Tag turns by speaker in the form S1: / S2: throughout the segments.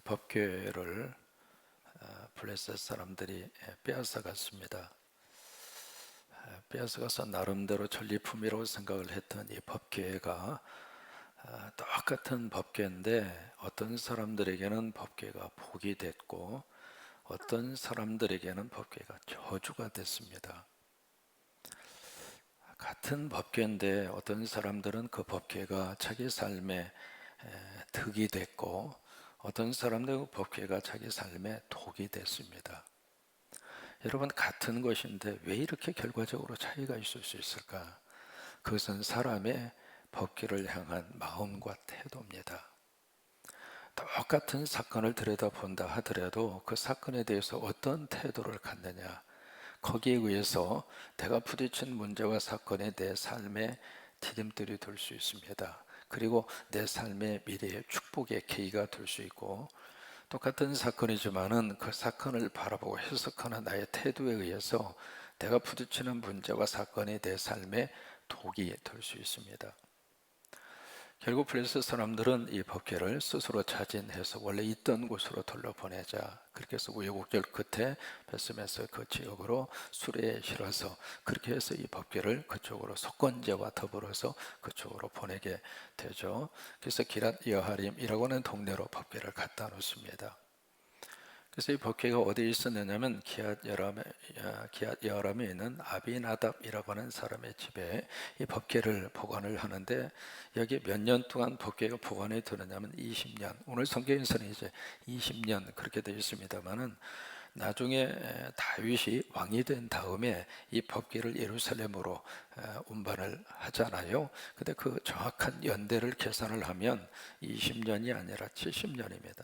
S1: 법궤를 블레셋 사람들이 빼앗아 갔습니다. 빼앗아 가서 나름대로 전리품이라고 생각을 했던 이 법궤가 똑같은 법궤인데 어떤 사람들에게는 법궤가 복이 됐고 어떤 사람들에게는 법궤가 저주가 됐습니다. 같은 법궤인데 어떤 사람들은 그 법궤가 자기 삶에 득이 됐고 어떤 사람들은 그 법궤가 자기 삶에 독이 됐습니다. 여러분, 같은 것인데 왜 이렇게 결과적으로 차이가 있을 수 있을까? 그것은 사람의 법궤를 향한 마음과 태도입니다. 똑같은 사건을 들여다본다 하더라도 그 사건에 대해서 어떤 태도를 갖느냐, 거기에 의해서 내가 부딪힌 문제와 사건이 내 삶의 디딤돌이 될 수 있습니다. 그리고 내 삶의 미래의 축복의 계기가 될 수 있고, 똑같은 사건이지만은 그 사건을 바라보고 해석하는 나의 태도에 의해서 내가 부딪히는 문제와 사건이 내 삶의 독이 될 수 있습니다. 결국 블레셋 사람들은 이 법궤를 스스로 자진해서 원래 있던 곳으로 돌려보내자, 그렇게 해서 우여곡절 끝에 베스메스 그 지역으로 수레에 실어서 그렇게 해서 이 법궤를 그쪽으로 속건제와 더불어서 그쪽으로 보내게 되죠. 그래서 기랏 여하림이라고 하는 동네로 법궤를 갖다 놓습니다. 그래서 이 법궤가 어디에 있었느냐면 기앗 여람에 있는 아비나답이라고 하는 사람의 집에 이 법궤를 보관을 하는데, 여기 몇 년 동안 법궤가 보관이 되느냐면 20년. 오늘 성경에서는 이제 20년 그렇게 되어 있습니다만은, 나중에 다윗이 왕이 된 다음에 이 법궤를 예루살렘으로 운반을 하잖아요. 근데 그 정확한 연대를 계산을 하면 20년이 아니라 70년입니다.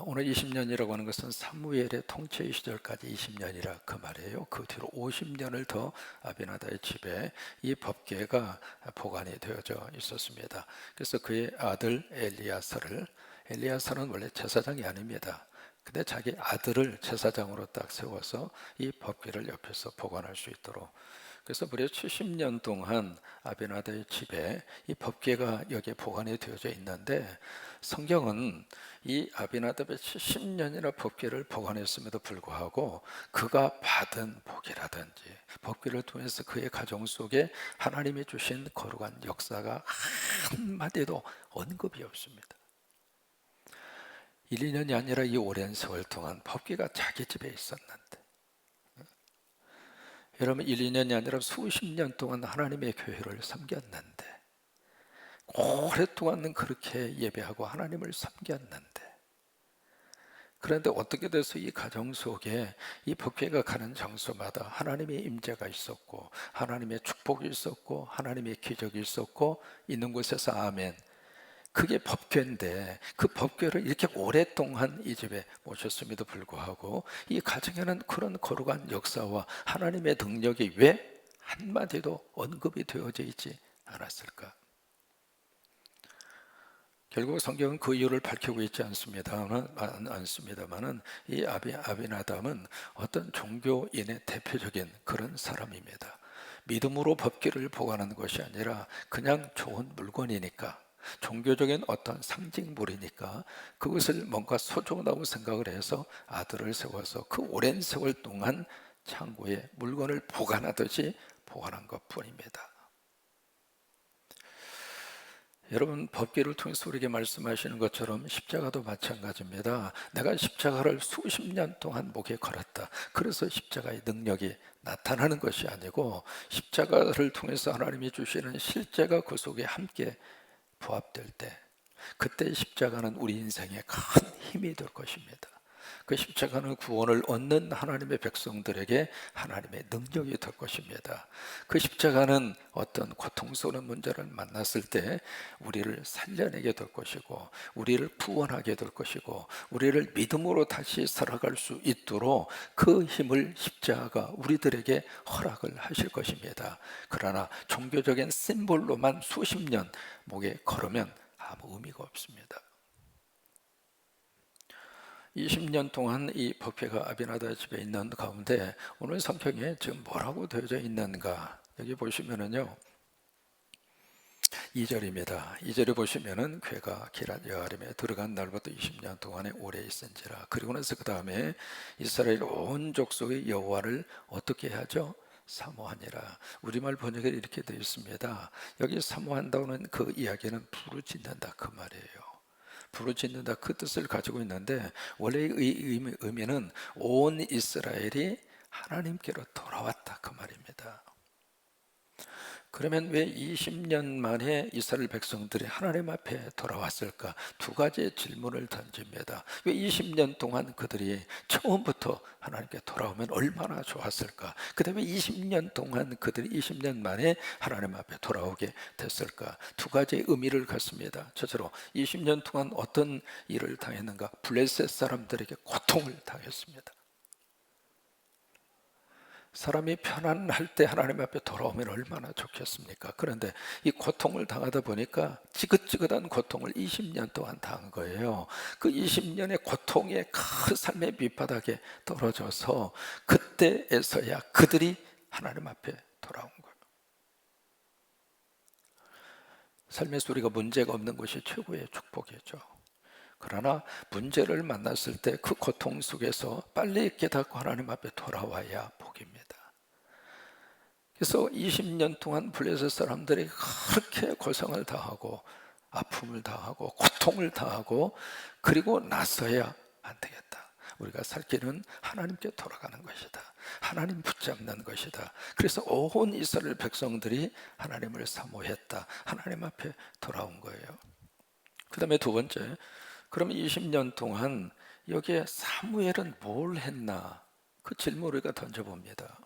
S1: 오늘 20년이라고 하는 것은 사무엘의 통치 시절까지 20년이라 그 말이에요. 그 뒤로 50년을 더 아비나다의 집에 이 법궤가 보관이 되어져 있었습니다. 그래서 그의 아들 엘리야사는 원래 제사장이 아닙니다. 근데 자기 아들을 제사장으로 딱 세워서 이 법궤를 옆에서 보관할 수 있도록, 그래서 무려 70년 동안 아비나다의 집에 이 법궤가 여기에 보관이 되어져 있는데, 성경은 이 아비나답의 70년이나 법궤를 보관했음에도 불구하고 그가 받은 복이라든지 법궤를 통해서 그의 가정 속에 하나님이 주신 거룩한 역사가 한마디도 언급이 없습니다. 1, 2년이 아니라 이 오랜 세월 동안 법궤가 자기 집에 있었는데, 여러분, 1, 2년이 아니라 수십 년 동안 하나님의 교회를 섬겼는데, 오랫동안은 그렇게 예배하고 하나님을 섬겼는데, 그런데 어떻게 돼서 이 가정 속에 이 법궤가 가는 장소마다 하나님의 임재가 있었고 하나님의 축복이 있었고 하나님의 기적이 있었고, 있는 곳에서 아멘, 그게 법궤인데 그 법궤를 이렇게 오랫동안 이 집에 모셨음에도 불구하고 이 가정에는 그런 거룩한 역사와 하나님의 능력이 왜 한마디도 언급이 되어져 있지 않았을까? 결국 성경은 그 이유를 밝히고 있지 않습니다만은 이 아비나답은 어떤 종교인의 대표적인 그런 사람입니다. 믿음으로 법궤를 보관하는 것이 아니라 그냥 좋은 물건이니까, 종교적인 어떤 상징물이니까 그것을 뭔가 소중하다고 생각을 해서 아들을 세워서 그 오랜 세월 동안 창고에 물건을 보관하듯이 보관한 것뿐입니다. 여러분, 법궤를 통해서 우리에게 말씀하시는 것처럼 십자가도 마찬가지입니다. 내가 십자가를 수십 년 동안 목에 걸었다, 그래서 십자가의 능력이 나타나는 것이 아니고, 십자가를 통해서 하나님이 주시는 실제가 그 속에 함께 부합될 때, 그때 십자가는 우리 인생에 큰 힘이 될 것입니다. 그 십자가는 구원을 얻는 하나님의 백성들에게 하나님의 능력이 될 것입니다. 그 십자가는 어떤 고통스러운 문제를 만났을 때 우리를 살려내게 될 것이고, 우리를 구원하게 될 것이고, 우리를 믿음으로 다시 살아갈 수 있도록 그 힘을 십자가가 우리들에게 허락을 하실 것입니다. 그러나 종교적인 심볼로만 수십 년 목에 걸으면 아무 의미가 없습니다. 20년 동안 이 법궤가 아비나다 집에 있는 가운데 오늘 성경에 지금 뭐라고 되어져 있는가, 여기 보시면은요, 2절입니다. 2절에 보시면은 괴가 기럇 여아림에 들어간 날부터 20년 동안에 오래 있은지라. 그리고 나서 그 다음에 이스라엘 온 족속의 여호와를 어떻게 하죠? 사모하니라. 우리말 번역에 이렇게 되어 있습니다. 여기 사모한다는 그 이야기는 부르짖는다 그 말이에요. 부르짖는다 그 뜻을 가지고 있는데 원래의 의미는 온 이스라엘이 하나님께로 돌아왔다 그 말입니다. 그러면 왜 20년 만에 이스라엘 백성들이 하나님 앞에 돌아왔을까? 두 가지의 질문을 던집니다. 왜 20년 동안 그들이 처음부터 하나님께 돌아오면 얼마나 좋았을까? 그 다음에 20년 동안 그들이 20년 만에 하나님 앞에 돌아오게 됐을까? 두 가지의 의미를 갖습니다. 첫째로 20년 동안 어떤 일을 당했는가? 블레셋 사람들에게 고통을 당했습니다. 사람이 편안할 때 하나님 앞에 돌아오면 얼마나 좋겠습니까? 그런데 이 고통을 당하다 보니까 지긋지긋한 고통을 20년 동안 당한 거예요. 그 20년의 고통의 큰 삶의 밑바닥에 떨어져서 그때에서야 그들이 하나님 앞에 돌아온 거예요. 삶의 소리가 문제가 없는 것이 최고의 축복이죠. 그러나 문제를 만났을 때 그 고통 속에서 빨리 깨닫고 하나님 앞에 돌아와야 복입니다. 그래서 20년 동안 블레셋 사람들이 그렇게 고생을 당하고 아픔을 당하고 고통을 당하고 그리고 나서야 안 되겠다. 우리가 살 길은 하나님께 돌아가는 것이다. 하나님 붙잡는 것이다. 그래서 온 이스라엘 백성들이 하나님을 사모했다. 하나님 앞에 돌아온 거예요. 그 다음에 두 번째, 그러면 20년 동안 여기에 사무엘은 뭘 했나? 그 질문을 우리가 던져봅니다.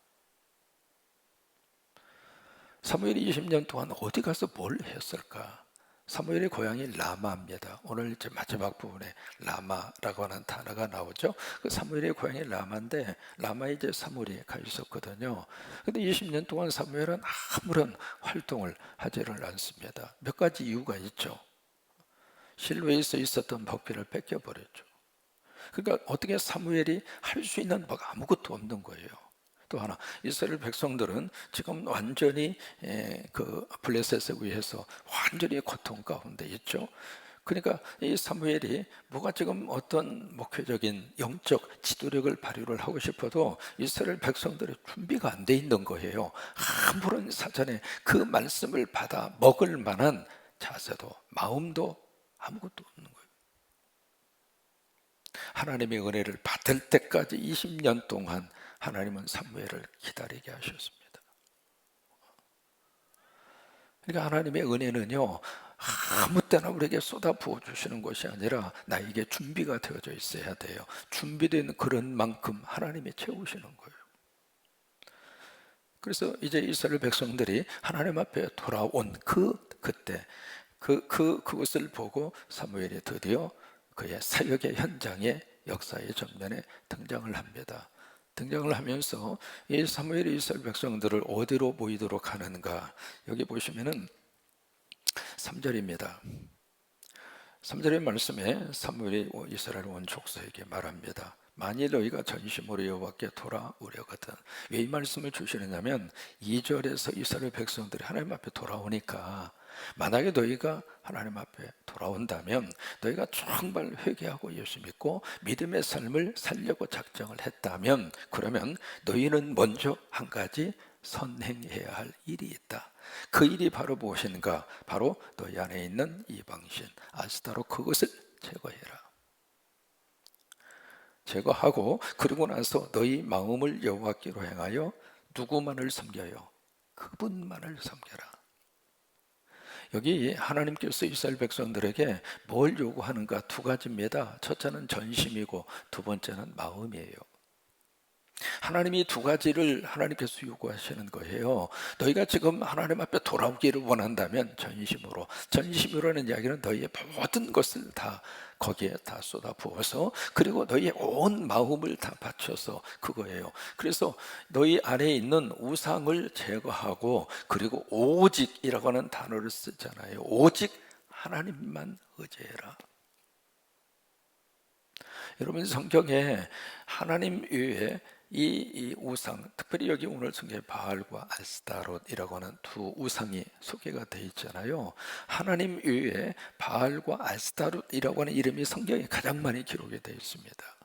S1: 사무엘이 20년 동안 어디 가서 뭘 했을까? 사무엘의 고향이 라마입니다. 오늘 이제 마지막 부분에 라마라고 하는 단어가 나오죠. 그 사무엘의 고향이 라마인데 라마에 이제 사무엘이 가 있었거든요. 근데 20년 동안 사무엘은 아무런 활동을 하지를 않습니다. 몇 가지 이유가 있죠. 실로에서 있었던 법궤를 뺏겨버렸죠. 그러니까 어떻게 사무엘이 할 수 있는 바가 아무것도 없는 거예요. 또 하나, 이스라엘 백성들은 지금 완전히 그 블레셋에 의해서 완전히 고통 가운데 있죠. 그러니까 이 사무엘이 뭐가 지금 어떤 목회적인 영적 지도력을 발휘를 하고 싶어도 이스라엘 백성들의 준비가 안 돼 있는 거예요. 아무런 사전에 그 말씀을 받아 먹을 만한 자세도 마음도 아무것도 없는 거예요. 하나님의 은혜를 받을 때까지 20년 동안 하나님은 사무엘을 기다리게 하셨습니다. 그러니까 하나님의 은혜는요, 아무 때나 우리에게 쏟아 부어 주시는 것이 아니라 나에게 준비가 되어져 있어야 돼요. 준비된 그런 만큼 하나님이 채우시는 거예요. 그래서 이제 이스라엘 백성들이 하나님 앞에 돌아온 그때 그것을 보고 사무엘이 드디어 그의 사역의 현장에 역사의 전면에 등장을 합니다. 등장을 하면서 이 사무엘이 이스라엘 백성들을 어디로 모이도록 하는가? 여기 보시면은 3절입니다. 3절의 말씀에 사무엘이 이스라엘 온 족속에게 말합니다. 만일 너희가 전심으로 여호와께 돌아오려거든. 왜 이 말씀을 주시느냐면 2절에서 이스라엘 백성들이 하나님 앞에 돌아오니까 만약에 너희가 하나님 앞에 돌아온다면 너희가 정말 회개하고 예수 믿고 믿음의 삶을 살려고 작정을 했다면 그러면 너희는 먼저 한 가지 선행해야 할 일이 있다. 그 일이 바로 무엇인가? 바로 너희 안에 있는 이방신 아스타로 그것을 제거해라. 제거하고 그리고 나서 너희 마음을 여호와께로 행하여 누구만을 섬겨요? 그분만을 섬겨라. 여기 하나님께서 이스라엘 백성들에게 뭘 요구하는가? 두 가지입니다. 첫째는 전심이고 두 번째는 마음이에요. 하나님이 두 가지를 하나님께서 요구하시는 거예요. 너희가 지금 하나님 앞에 돌아오기를 원한다면 전심으로는 이야기는 너희의 모든 것을 다 거기에 다 쏟아 부어서 그리고 너희의 온 마음을 다 바쳐서 그거예요. 그래서 너희 안에 있는 우상을 제거하고 그리고 오직이라고 하는 단어를 쓰잖아요. 오직 하나님만 의지해라. 여러분 성경에 하나님 외에 이 우상, 특별히 여기 오늘 성경에 바알과 아스타롯이라고 하는 두 우상이 소개가 되어 있잖아요. 하나님 외에 바알과 아스타롯이라고 하는 이름이 성경에 가장 많이 기록이 되어 있습니다.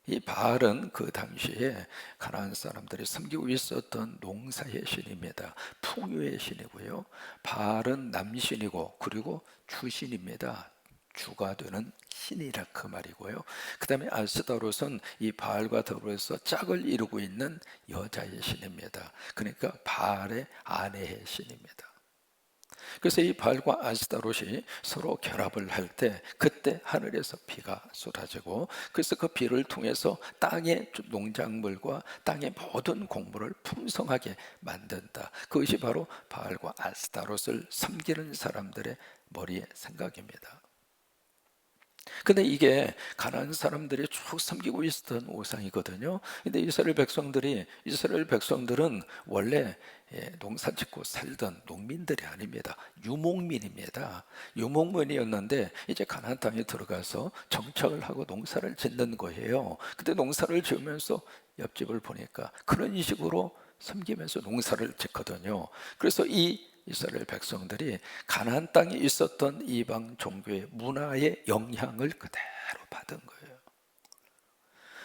S1: 이 바알은 그 당시에 가나안 사람들이 섬기고 있었던 농사의 신입니다. 풍요의 신이고요. 바알은 남신이고 그리고 주신입니다. 주가 되는 신이라 그 말이고요. 그 다음에 아스타롯은 이 바알과 더불어서 짝을 이루고 있는 여자의 신입니다. 그러니까 바알의 아내의 신입니다. 그래서 이 바알과 아스타롯이 서로 결합을 할 때 그때 하늘에서 비가 쏟아지고, 그래서 그 비를 통해서 땅의 농작물과 땅의 모든 곡물을 풍성하게 만든다. 그것이 바로 바알과 아스타롯을 섬기는 사람들의 머리의 생각입니다. 근데 이게 가나안 사람들이 쭉 섬기고 있었던 우상이거든요. 근데 이스라엘 백성들은 원래 농사 짓고 살던 농민들이 아닙니다. 유목민입니다. 유목민이었는데 이제 가나안 땅에 들어가서 정착을 하고 농사를 짓는 거예요. 근데 농사를 지으면서 옆집을 보니까 그런 식으로 섬기면서 농사를 짓거든요. 그래서 이 이스라엘 백성들이 가나안 땅에 있었던 이방 종교의 문화의 영향을 그대로 받은 거예요.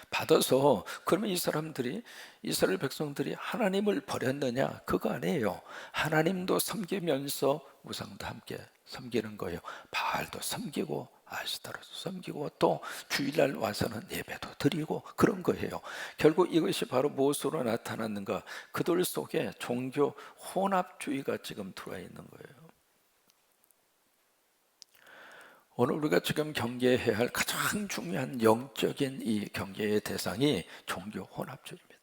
S1: 받아서, 그러면 이스라엘 백성들이 하나님을 버렸느냐? 그거 아니에요. 하나님도 섬기면서 우상도 함께 섬기는 거예요. 바알도 섬기고 아스타롯도 섬기고 또 주일날 와서는 예배도 드리고 그런 거예요. 결국 이것이 바로 무엇으로 나타났는가? 그들 속에 종교 혼합주의가 지금 들어와 있는 거예요. 오늘 우리가 지금 경계해야 할 가장 중요한 영적인 이 경계의 대상이 종교 혼합주의입니다.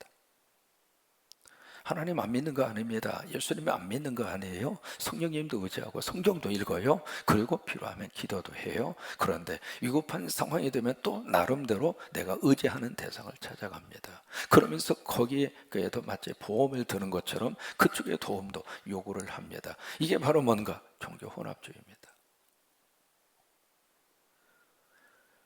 S1: 하나님 안 믿는 거 아닙니다. 예수님 안 믿는 거 아니에요. 성령님도 의지하고 성경도 읽어요. 그리고 필요하면 기도도 해요. 그런데 위급한 상황이 되면 또 나름대로 내가 의지하는 대상을 찾아갑니다. 그러면서 거기에 그에도 마치 보험을 드는 것처럼 그쪽의 도움도 요구를 합니다. 이게 바로 뭔가? 종교 혼합주의입니다.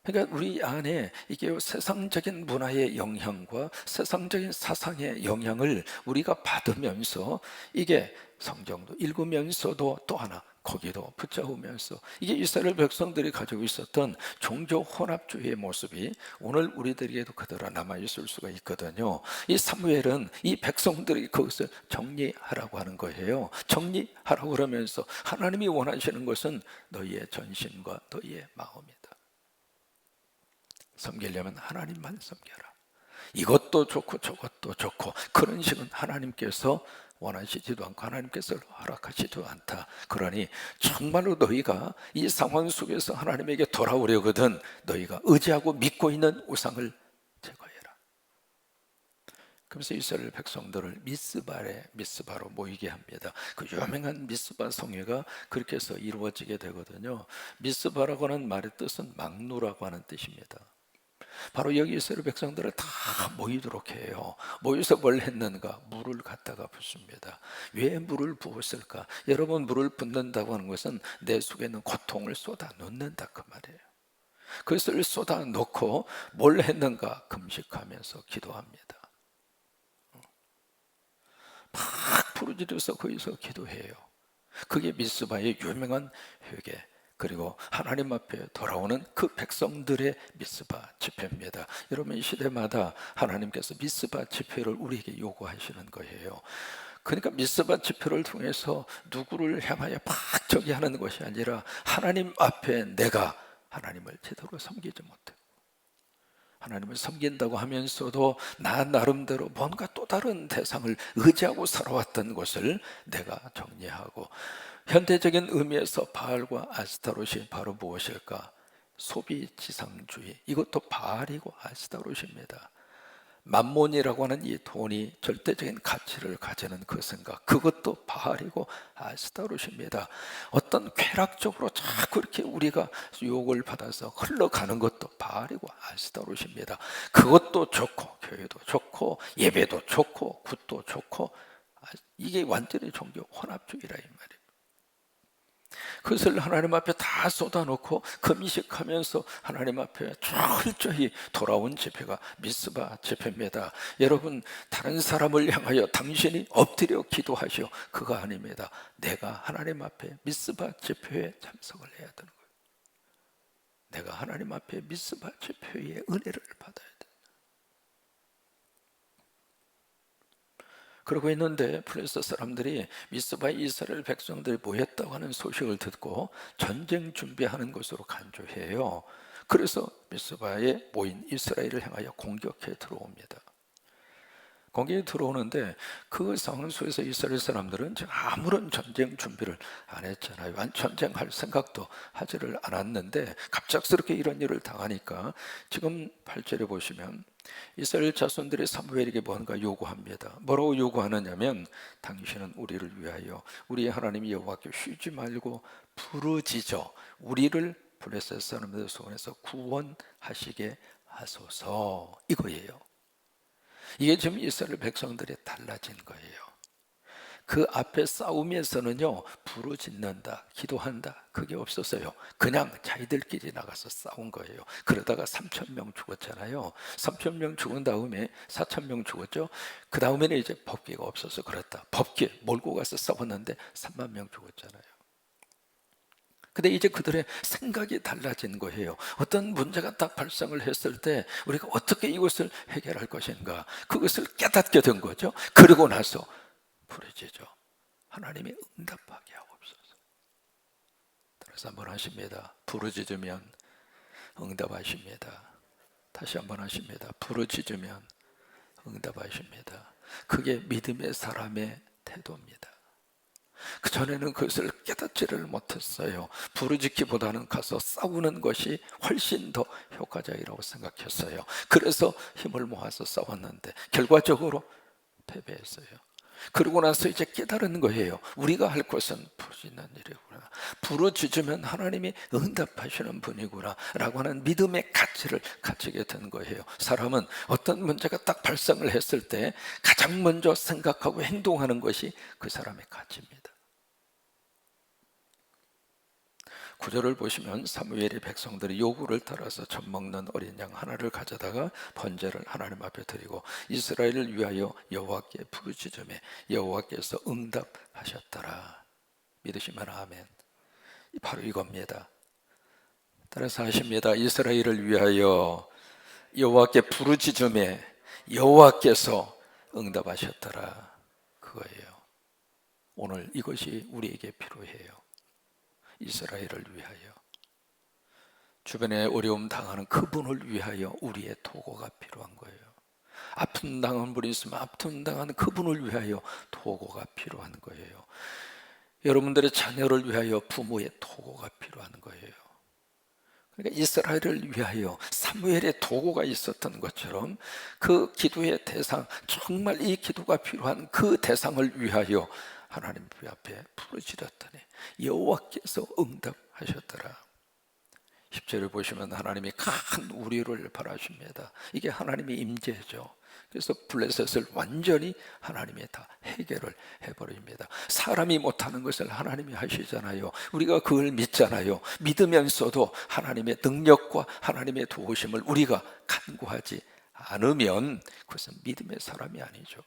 S1: 그러니까 우리 안에 이게 세상적인 문화의 영향과 세상적인 사상의 영향을 우리가 받으면서 이게 성경도 읽으면서도 또 하나 거기도 붙잡으면서 이게 이스라엘 백성들이 가지고 있었던 종교 혼합주의의 모습이 오늘 우리들에게도 그대로 남아있을 수가 있거든요. 이 사무엘은 이 백성들이 그것을 정리하라고 하는 거예요. 정리하라고 그러면서 하나님이 원하시는 것은 너희의 전심과 너희의 마음이다. 섬기려면 하나님만 섬겨라. 이것도 좋고 저것도 좋고 그런 식은 하나님께서 원하시지도 않고 하나님께서 허락하시지도 않다. 그러니 정말로 너희가 이 상황 속에서 하나님에게 돌아오려거든 너희가 의지하고 믿고 있는 우상을 제거해라. 그래서 이스라엘 백성들을 미스바로 모이게 합니다. 그 유명한 미스바 성회가 그렇게 해서 이루어지게 되거든요. 미스바라고 하는 말의 뜻은 막루라고 하는 뜻입니다. 바로 여기 이스라엘 백성들을 다 모이도록 해요. 모여서 뭘 했는가? 물을 갖다가 붓습니다. 왜 물을 부었을까? 여러분, 물을 붓는다고 하는 것은 내 속에 있는 고통을 쏟아 놓는다 그 말이에요. 그것을 쏟아 놓고 뭘 했는가? 금식하면서 기도합니다. 막 부르짖어서 거기서 기도해요. 그게 미스바의 유명한 회개, 그리고 하나님 앞에 돌아오는 그 백성들의 미스바 집회입니다. 여러분, 이 시대마다 하나님께서 미스바 집회를 우리에게 요구하시는 거예요. 그러니까 미스바 집회를 통해서 누구를 향하여 막 저기 하는 것이 아니라 하나님 앞에 내가 하나님을 제대로 섬기지 못해 하나님을 섬긴다고 하면서도 나 나름대로 뭔가 또 다른 대상을 의지하고 살아왔던 것을 내가 정리하고, 현대적인 의미에서 바알과 아스타롯이 바로 무엇일까? 소비지상주의, 이것도 바알이고 아스타롯입니다. 만몬이라고 하는 이 돈이 절대적인 가치를 가지는 그 생각, 그것도 바알이고 아스타롯입니다. 어떤 쾌락적으로 자꾸 이렇게 우리가 유혹을 받아서 흘러가는 것도 바알이고 아스타롯입니다. 그것도 좋고 교회도 좋고 예배도 좋고 굿도 좋고, 이게 완전히 종교 혼합주의라 이 말이에요. 그것을 하나님 앞에 다 쏟아놓고 금식하면서 하나님 앞에 철저히 돌아온 집회가 미스바 집회입니다. 여러분, 다른 사람을 향하여 당신이 엎드려 기도하시오, 그거 아닙니다. 내가 하나님 앞에 미스바 집회에 참석을 해야 되는 거예요. 내가 하나님 앞에 미스바 집회의 은혜를 받아야 돼. 그러고 있는데 블레셋 사람들이 미스바에 이스라엘 백성들이 모였다고 하는 소식을 듣고 전쟁 준비하는 것으로 간주해요. 그래서 미스바에 모인 이스라엘을 향하여 공격해 들어옵니다. 공격이 들어오는데 그 상황 속에서 이스라엘 사람들은 지금 아무런 전쟁 준비를 안 했잖아요. 전쟁할 생각도 하지를 않았는데 갑작스럽게 이런 일을 당하니까 지금 8절에 보시면 이스라엘 자손들이 사무엘에게 뭔가 요구합니다. 뭐라고 요구하느냐면, 당신은 우리를 위하여 우리의 하나님 여호와께 쉬지 말고 부르짖어 우리를 블레셋 사람들의 손에서 구원하시게 하소서, 이거예요. 이게 지금 이스라엘 백성들이 달라진 거예요. 그 앞에 싸움에서는요, 부르짖는다, 기도한다, 그게 없었어요. 그냥 자기들끼리 나가서 싸운 거예요. 그러다가 3,000명 죽었잖아요. 3,000명 죽은 다음에 4,000명 죽었죠. 그 다음에는 이제 법궤가 없어서 그렇다. 법궤 몰고 가서 싸웠는데 3만 명 죽었잖아요. 근데 이제 그들의 생각이 달라진 거예요. 어떤 문제가 딱 발생을 했을 때 우리가 어떻게 이것을 해결할 것인가, 그것을 깨닫게 된 거죠. 그러고 나서 부르짖어 하나님이 응답하게 하옵소서. 따라서 한번 하십니다. 부르짖으면 응답하십니다. 다시 한번 하십니다. 부르짖으면 응답하십니다. 그게 믿음의 사람의 태도입니다. 그전에는 그것을 깨닫지를 못했어요. 부르짖기보다는 가서 싸우는 것이 훨씬 더 효과적이라고 생각했어요. 그래서 힘을 모아서 싸웠는데 결과적으로 패배했어요. 그러고 나서 이제 깨달은 거예요. 우리가 할 것은 부르짖는 일이구나, 부르짖으면 하나님이 응답하시는 분이구나 라고 하는 믿음의 가치를 가지게 된 거예요. 사람은 어떤 문제가 딱 발생을 했을 때 가장 먼저 생각하고 행동하는 것이 그 사람의 가치입니다. 9절을 보시면 사무엘이 백성들의 요구를 따라서 젖 먹는 어린 양 하나를 가져다가 번제를 하나님 앞에 드리고 이스라엘을 위하여 여호와께 부르짖음에 여호와께서 응답하셨더라. 믿으시면 아멘. 바로 이겁니다. 따라서 하십니다. 이스라엘을 위하여 여호와께 부르짖음에 여호와께서 응답하셨더라. 그거예요. 오늘 이것이 우리에게 필요해요. 이스라엘을 위하여, 주변에 어려움 당하는 그분을 위하여 우리의 도구가 필요한 거예요. 아픔 당한 분이 있으면 아픔 당하는 그분을 위하여 도구가 필요한 거예요. 여러분들의 자녀를 위하여 부모의 도구가 필요한 거예요. 그러니까 이스라엘을 위하여 사무엘의 도구가 있었던 것처럼 그 기도의 대상, 정말 이 기도가 필요한 그 대상을 위하여 하나님 앞에 부르짖었더니 여호와께서 응답하셨더라. 10절을 보시면 하나님이 큰 우리를 바라십니다. 이게 하나님의 임재죠. 그래서 블레셋을 완전히 하나님이 다 해결을 해버립니다. 사람이 못하는 것을 하나님이 하시잖아요. 우리가 그걸 믿잖아요. 믿으면서도 하나님의 능력과 하나님의 도우심을 우리가 간구하지 않으면 그것은 믿음의 사람이 아니죠.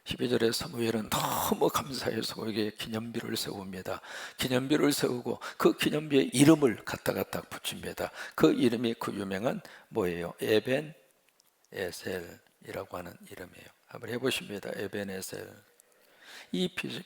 S1: 12절에 사무엘은 너무 감사해서 거기에 기념비를 세웁니다. 기념비를 세우고 그 기념비에 이름을 갖다가 딱 붙입니다. 그 이름이 그 유명한 뭐예요? 에벤 에셀이라고 하는 이름이에요. 한번 해보십니다. 에벤 에셀. 이 비석,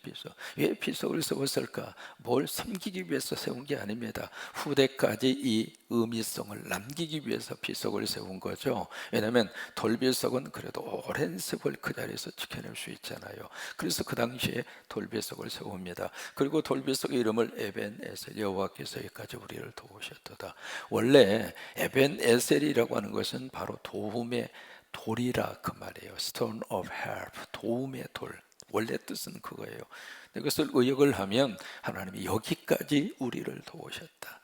S1: 왜 비석을 세웠을까? 뭘 섬기기 위해서 세운 게 아닙니다. 후대까지 이 의미성을 남기기 위해서 비석을 세운 거죠. 왜냐하면 돌비석은 그래도 오랜 세월 그 자리에서 지켜낼 수 있잖아요. 그래서 그 당시에 돌비석을 세웁니다. 그리고 돌비석의 이름을 에벤에셀, 여호와께서 여기까지 우리를 도우셨도다. 원래 에벤에셀이라고 하는 것은 바로 도움의 돌이라 그 말이에요. Stone of help, 도움의 돌. 원래 뜻은 그거예요. 이것을 의역을 하면 하나님이 여기까지 우리를 도우셨다.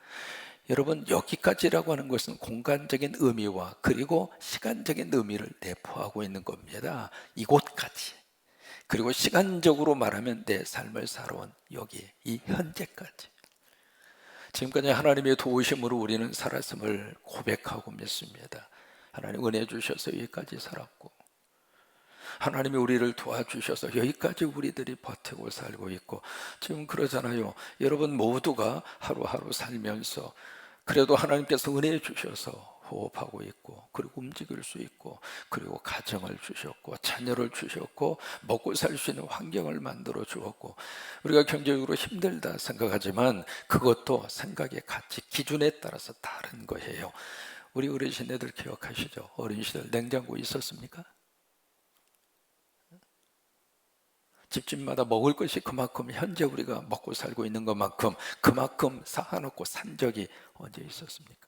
S1: 여러분, 여기까지라고 하는 것은 공간적인 의미와 그리고 시간적인 의미를 내포하고 있는 겁니다. 이곳까지. 그리고 시간적으로 말하면 내 삶을 살아온 여기 이 현재까지, 지금까지 하나님의 도우심으로 우리는 살았음을 고백하고 믿습니다. 하나님 은혜 주셔서 여기까지 살았고, 하나님이 우리를 도와주셔서 여기까지 우리들이 버티고 살고 있고, 지금 그러잖아요. 여러분 모두가 하루하루 살면서 그래도 하나님께서 은혜 주셔서 호흡하고 있고, 그리고 움직일 수 있고, 그리고 가정을 주셨고, 자녀를 주셨고, 먹고 살 수 있는 환경을 만들어 주었고, 우리가 경제적으로 힘들다 생각하지만 그것도 생각의 가치, 기준에 따라서 다른 거예요. 우리 어르신들 기억하시죠? 어린 시절 냉장고 있었습니까? 집집마다 먹을 것이 그만큼, 현재 우리가 먹고 살고 있는 것만큼 그만큼 쌓아놓고 산 적이 언제 있었습니까?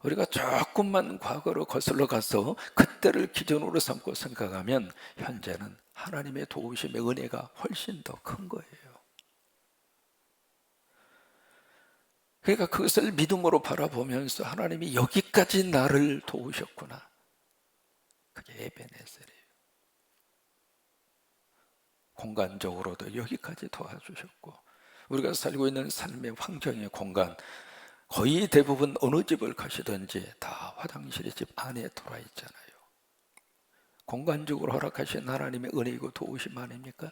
S1: 우리가 조금만 과거로 거슬러 가서 그때를 기준으로 삼고 생각하면 현재는 하나님의 도우심의 은혜가 훨씬 더 큰 거예요. 그러니까 그것을 믿음으로 바라보면서 하나님이 여기까지 나를 도우셨구나, 그게 에베네셀이에요. 공간적으로도 여기까지 도와주셨고, 우리가 살고 있는 삶의 환경의 공간, 거의 대부분 어느 집을 가시든지 다 화장실이 집 안에 들어와 있잖아요. 공간적으로 허락하신 하나님의 은혜이고 도우심 아닙니까?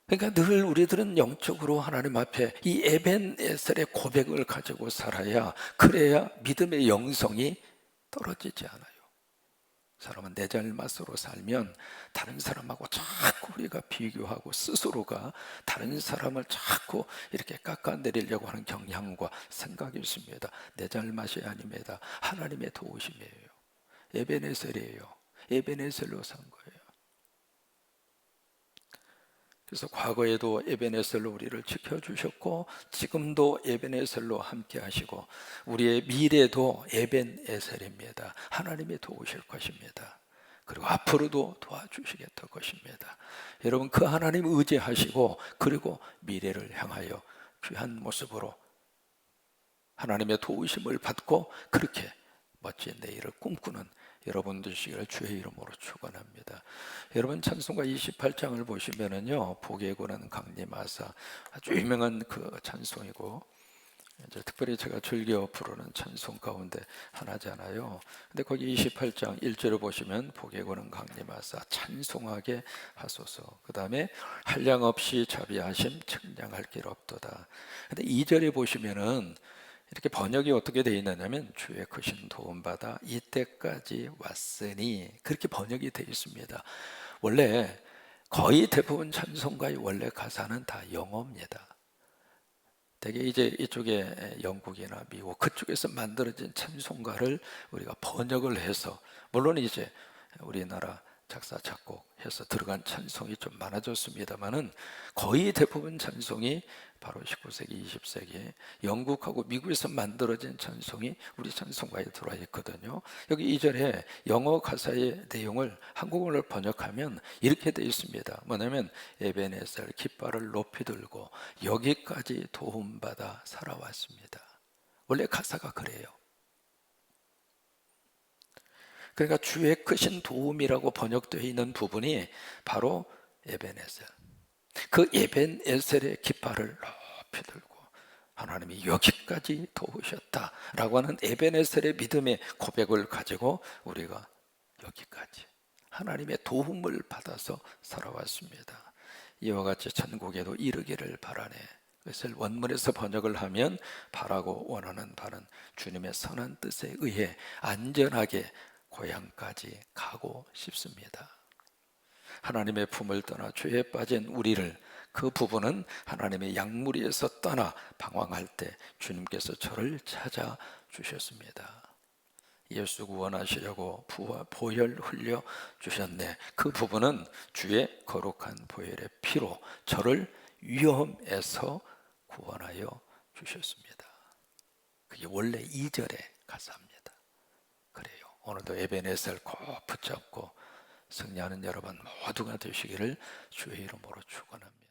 S1: 그러니까 늘 우리들은 영적으로 하나님 앞에 이 에벤에셀의 고백을 가지고 살아야, 그래야 믿음의 영성이 떨어지지 않아요. 사람은 내 잘맛으로 살면 다른 사람하고 자꾸 우리가 비교하고, 스스로가 다른 사람을 자꾸 이렇게 깎아내리려고 하는 경향과 생각이 있습니다. 내 잘맛이 아닙니다. 하나님의 도우심이에요. 에베네셀이에요. 에베네셀로 산 거예요. 그래서 과거에도 에베네셀로 우리를 지켜주셨고, 지금도 에베네셀로 함께 하시고, 우리의 미래도 에벤에셀입니다. 하나님이 도우실 것입니다. 그리고 앞으로도 도와주시겠다 것입니다. 여러분 그 하나님 의지하시고, 그리고 미래를 향하여 귀한 모습으로 하나님의 도우심을 받고 그렇게 멋진 내일을 꿈꾸는 여러분 되시기를 주의 이름으로 축원합니다. 여러분 찬송가 28장을 보시면은요, 복에 관한 강림하사, 아주 유명한 그 찬송이고, 이제 특별히 제가 즐겨 부르는 찬송 가운데 하나잖아요. 근데 거기 28장 1절을 보시면 복에 관한 강림하사 찬송하게 하소서, 그 다음에 한량 없이 자비하심 측량할 길 없도다. 근데 2절에 보시면은 이렇게 번역이 어떻게 되어 있느냐면 주의 크신 도움받아 이때까지 왔으니, 그렇게 번역이 되어 있습니다. 원래 거의 대부분 찬송가의 원래 가사는 다 영어입니다. 되게 이제 이쪽에 영국이나 미국 그쪽에서 만들어진 찬송가를 우리가 번역을 해서, 물론 이제 우리나라 작사 작곡해서 들어간 찬송이 좀 많아졌습니다만은 거의 대부분 찬송이 바로 19세기 20세기 영국하고 미국에서 만들어진 찬송이 우리 찬송가에 들어와 있거든요. 여기 2절에 영어 가사의 내용을 한국어로 번역하면 이렇게 되어 있습니다. 뭐냐면 에베네셀 깃발을 높이 들고 여기까지 도움받아 살아왔습니다. 원래 가사가 그래요. 그러니까 주의 크신 도움이라고 번역되어 있는 부분이 바로 에벤에셀, 그 에벤에셀의 깃발을 높이 들고 하나님이 여기까지 도우셨다라고 하는 에벤에셀의 믿음의 고백을 가지고 우리가 여기까지 하나님의 도움을 받아서 살아왔습니다. 이와 같이 천국에도 이르기를 바라네. 그것을 원문에서 번역을 하면 바라고 원하는 바는 주님의 선한 뜻에 의해 안전하게 고향까지 가고 싶습니다. 하나님의 품을 떠나 죄에 빠진 우리를, 그 부분은 하나님의 양무리에서 떠나 방황할 때 주님께서 저를 찾아 주셨습니다. 예수 구원하시려고 보혈 흘려 주셨네. 그 부분은 주의 거룩한 보혈의 피로 저를 위험에서 구원하여 주셨습니다. 그게 원래 2절의 가사입니다. 그래요. 오늘도 에베네셀 꼭 붙잡고 승리하는 여러분 모두가 되시기를 주의 이름으로 축원합니다.